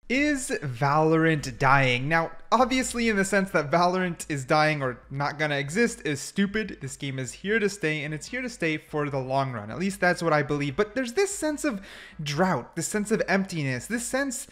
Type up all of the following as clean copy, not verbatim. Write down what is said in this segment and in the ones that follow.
Is Valorant dying? Now, obviously in the sense that Valorant is dying or not gonna exist is stupid. This game is here to stay, and it's here to stay for the long run. At least that's what I believe. But there's this sense of drought, this sense of emptiness, this sense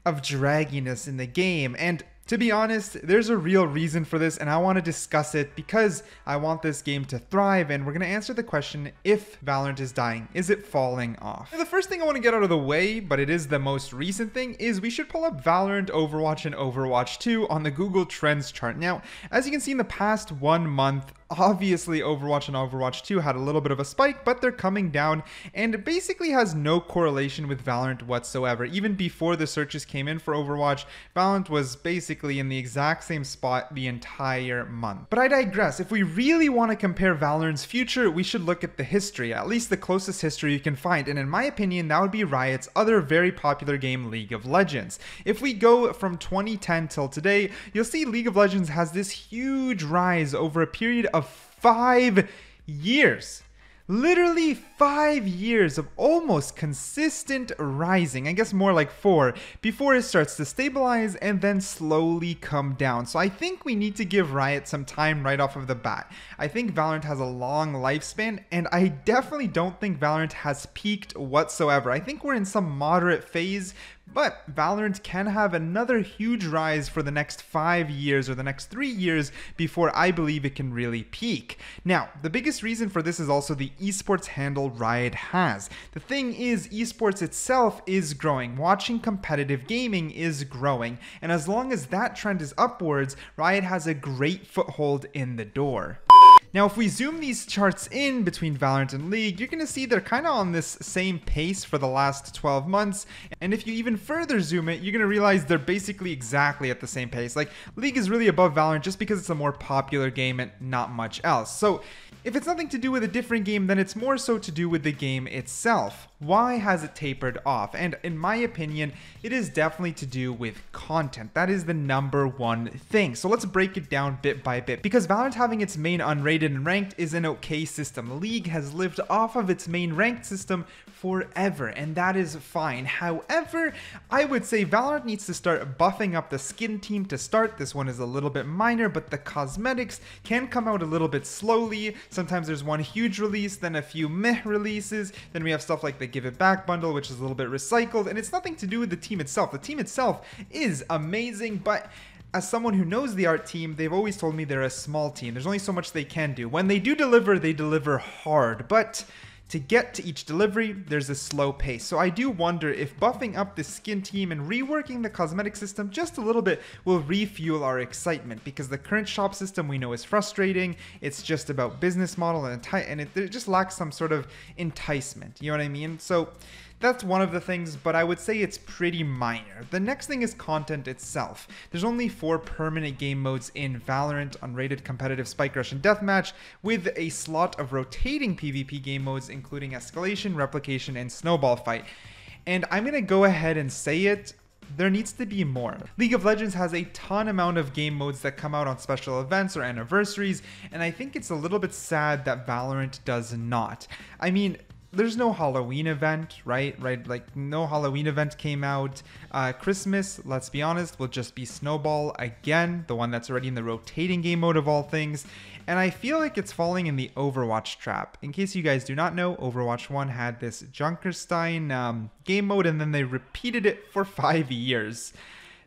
of dragginess in the game. And to be honest, there's a real reason for this, and I want to discuss it because I want this game to thrive, and we're going to answer the question, if Valorant is dying, is it falling off? And the first thing I want to get out of the way, but it is the most recent thing, is we should pull up Valorant, Overwatch, and Overwatch 2 on the Google Trends chart. Now, as you can see in the past 1 month, obviously Overwatch and Overwatch 2 had a little bit of a spike, but they're coming down, and it basically has no correlation with Valorant whatsoever. Even before the searches came in for Overwatch, Valorant was basically in the exact same spot the entire month. But I digress. If we really want to compare Valorant's future, we should look at the history, at least the closest history you can find, and in my opinion, that would be Riot's other very popular game, League of Legends. If we go from 2010 till today, you'll see League of Legends has this huge rise over a period of 5 years. Literally 5 years of almost consistent rising, I guess more like 4, before it starts to stabilize and then slowly come down. So I think we need to give Riot some time right off of the bat. I think Valorant has a long lifespan, and I definitely don't think Valorant has peaked whatsoever. I think we're in some moderate phase, but Valorant can have another huge rise for the next 5 years or the next 3 years before I believe it can really peak. Now, the biggest reason for this is also the esports handle Riot has. The thing is, esports itself is growing. Watching competitive gaming is growing. And as long as that trend is upwards, Riot has a great foothold in the door. Now, if we zoom these charts in between Valorant and League, you're going to see they're kind of on this same pace for the last 12 months. And if you even further zoom it, you're going to realize they're basically exactly at the same pace. Like, League is really above Valorant just because it's a more popular game and not much else. So if it's nothing to do with a different game, then it's more so to do with the game itself. Why has it tapered off? And in my opinion, it is definitely to do with content. That is the #1 thing. So let's break it down bit by bit. Because Valorant having its main unrated and ranked is an okay system. League has lived off of its main ranked system forever, and that is fine. However, I would say Valorant needs to start buffing up the skin team to start. This one is a little bit minor, but the cosmetics can come out a little bit slowly. Sometimes there's one huge release, then a few meh releases, then we have stuff like the Give It Back bundle, which is a little bit recycled, and it's nothing to do with the team itself. The team itself is amazing, but as someone who knows the art team, they've always told me they're a small team. There's only so much they can do. When they do deliver, they deliver hard, but to get to each delivery, there's a slow pace. So I do wonder if buffing up the skin team and reworking the cosmetic system just a little bit will refuel our excitement, because the current shop system we know is frustrating. It's just about business model and it just lacks some sort of enticement. You know what I mean? So that's one of the things, but I would say it's pretty minor. The next thing is content itself. There's only 4 permanent game modes in Valorant: unrated, competitive, spike rush, and deathmatch, with a slot of rotating PvP game modes including escalation, replication, and snowball fight. And I'm gonna go ahead and say it, there needs to be more. League of Legends has a ton amount of game modes that come out on special events or anniversaries, and I think it's a little bit sad that Valorant does not. I mean, there's no Halloween event, right? Like, no Halloween event came out. Christmas, let's be honest, will just be Snowball again, the one that's already in the rotating game mode of all things. And I feel like it's falling in the Overwatch trap. In case you guys do not know, Overwatch 1 had this Junkerstein game mode, and then they repeated it for 5 years.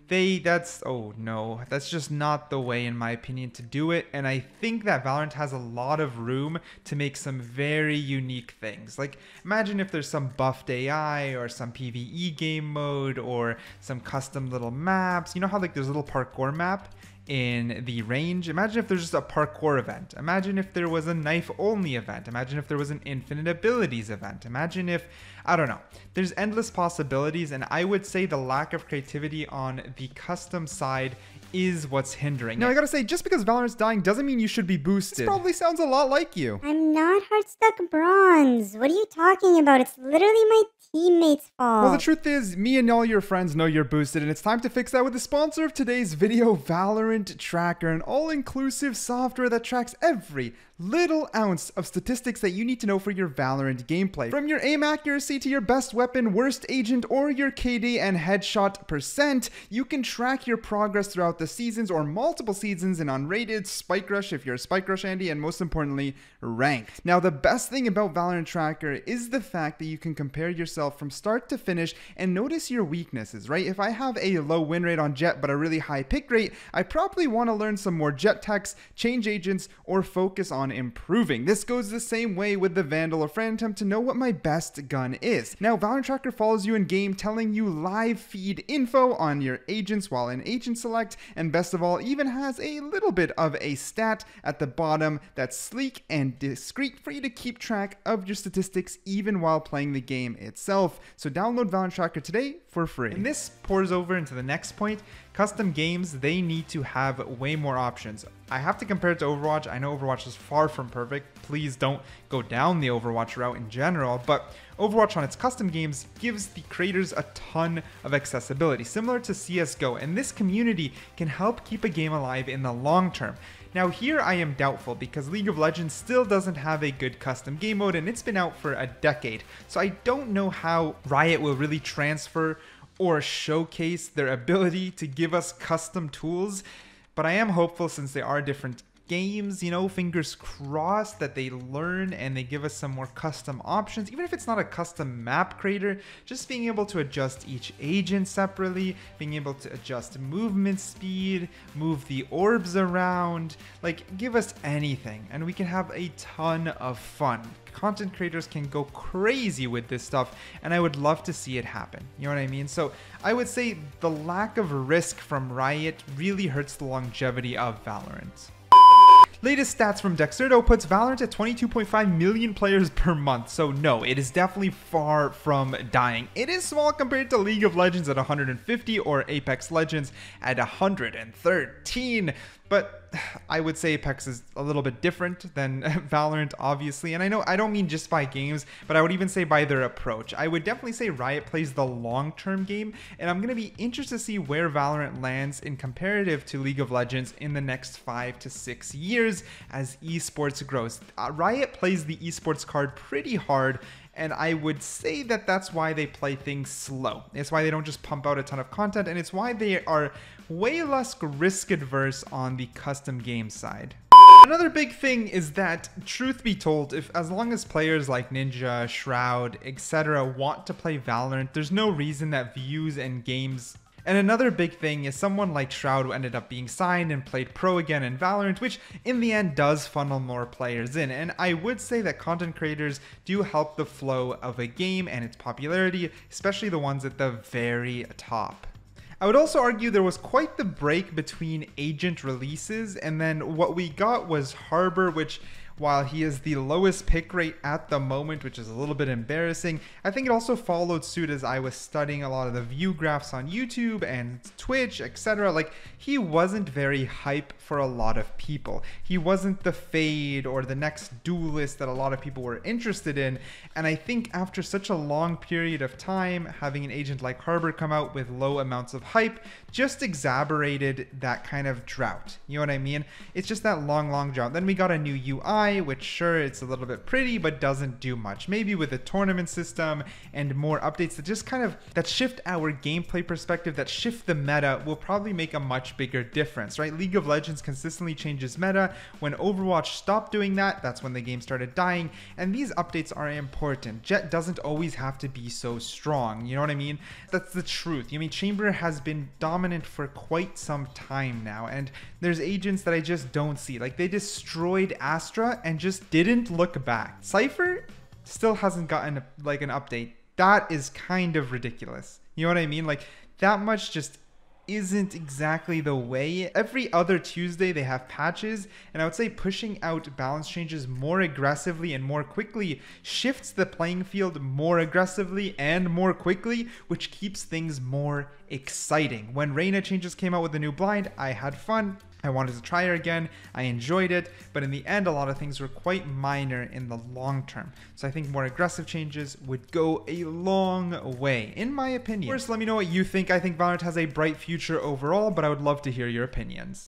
Oh no, that's just not the way, in my opinion, to do it. And I think that Valorant has a lot of room to make some very unique things. Like, imagine if there's some buffed AI or some PvE game mode or some custom little maps. You know how like there's a little parkour map in the range? Imagine if there's just a parkour event. Imagine if there was a knife only event. Imagine if there was an infinite abilities event. Imagine if, I don't know. There's endless possibilities, and I would say the lack of creativity on the custom side is what's hindering. Now, I gotta say, just because Valorant's dying doesn't mean you should be boosted. This probably sounds a lot like you. I'm not Heartstuck Bronze. What are you talking about? It's literally my teammates' fault. Well, the truth is, me and all your friends know you're boosted, and it's time to fix that with the sponsor of today's video, Valorant Tracker, an all-inclusive software that tracks every little ounce of statistics that you need to know for your Valorant gameplay. From your aim accuracy to your best weapon, worst agent, or your KD and headshot percent, you can track your progress throughout the seasons or multiple seasons in unrated, Spike Rush if you're a Spike Rush Andy, and most importantly, ranked. Now, the best thing about Valorant Tracker is the fact that you can compare yourself from start to finish and notice your weaknesses, right? If I have a low win rate on Jett but a really high pick rate, I probably want to learn some more Jett techs, change agents, or focus on improving. This goes the same way with the Vandal or Phantom to know what my best gun is. Now, Valorant Tracker follows you in game, telling you live feed info on your agents while in agent select, and best of all, even has a little bit of a stat at the bottom that's sleek and discreet for you to keep track of your statistics even while playing the game itself. So download Valorant Tracker today for free. And this pours over into the next point. Custom games, they need to have way more options. I have to compare it to Overwatch. I know Overwatch is far from perfect. Please don't go down the Overwatch route in general, but Overwatch on its custom games gives the creators a ton of accessibility, similar to CSGO, and this community can help keep a game alive in the long term. Now here I am doubtful because League of Legends still doesn't have a good custom game mode and it's been out for a decade, so I don't know how Riot will really transfer or showcase their ability to give us custom tools, but I am hopeful since they are different games, you know, fingers crossed that they learn and they give us some more custom options, even if it's not a custom map creator, just being able to adjust each agent separately, being able to adjust movement speed, move the orbs around, like give us anything and we can have a ton of fun. Content creators can go crazy with this stuff and I would love to see it happen. You know what I mean? So I would say the lack of risk from Riot really hurts the longevity of Valorant. Latest stats from Dexerto puts Valorant at 22.5 million players per month, so no, it is definitely far from dying. It is small compared to League of Legends at 150 or Apex Legends at 113, but I would say Apex is a little bit different than Valorant, obviously, and I know I don't mean just by games, but I would even say by their approach. I would definitely say Riot plays the long-term game, and I'm going to be interested to see where Valorant lands in comparative to League of Legends in the next 5 to 6 years as esports grows. Riot plays the esports card pretty hard, and I would say that that's why they play things slow. It's why they don't just pump out a ton of content, and it's why they are way less risk adverse on the custom game side. Another big thing is that, truth be told, as long as players like Ninja, Shroud, etc. want to play Valorant, there's no reason that views and games. And another big thing is someone like Shroud who ended up being signed and played pro again in Valorant, which in the end does funnel more players in. And I would say that content creators do help the flow of a game and its popularity, especially the ones at the very top. I would also argue there was quite the break between agent releases, and then what we got was Harbor, which, while he is the lowest pick rate at the moment, which is a little bit embarrassing, I think it also followed suit as I was studying a lot of the view graphs on YouTube and Twitch, etc. Like, he wasn't very hype for a lot of people. He wasn't the Fade or the next duelist that a lot of people were interested in, and I think after such a long period of time, having an agent like Harbor come out with low amounts of hype just exacerbated that kind of drought. You know what I mean? It's just that long drought. Then we got a new UI, which sure, it's a little bit pretty, but doesn't do much. Maybe with a tournament system and more updates that just kind of, that shift our gameplay perspective, that shift the meta, will probably make a much bigger difference, right? League of Legends consistently changes meta. When Overwatch stopped doing that, that's when the game started dying, and these updates are important. Jett doesn't always have to be so strong, you know what I mean? That's the truth. I mean, Chamber has been dominant for quite some time now, and there's agents that I just don't see. Like, they destroyed Astra and just didn't look back. Cypher still hasn't gotten like an update. That is kind of ridiculous. You know what I mean? Like, that much just isn't exactly the way. Every other Tuesday they have patches, and I would say pushing out balance changes more aggressively and more quickly shifts the playing field more aggressively and more quickly, which keeps things more exciting. When Reyna changes came out with the new blind, I had fun. I wanted to try her again. I enjoyed it, but in the end, a lot of things were quite minor in the long term. So I think more aggressive changes would go a long way, in my opinion. First, let me know what you think. I think Valorant has a bright future overall, but I would love to hear your opinions.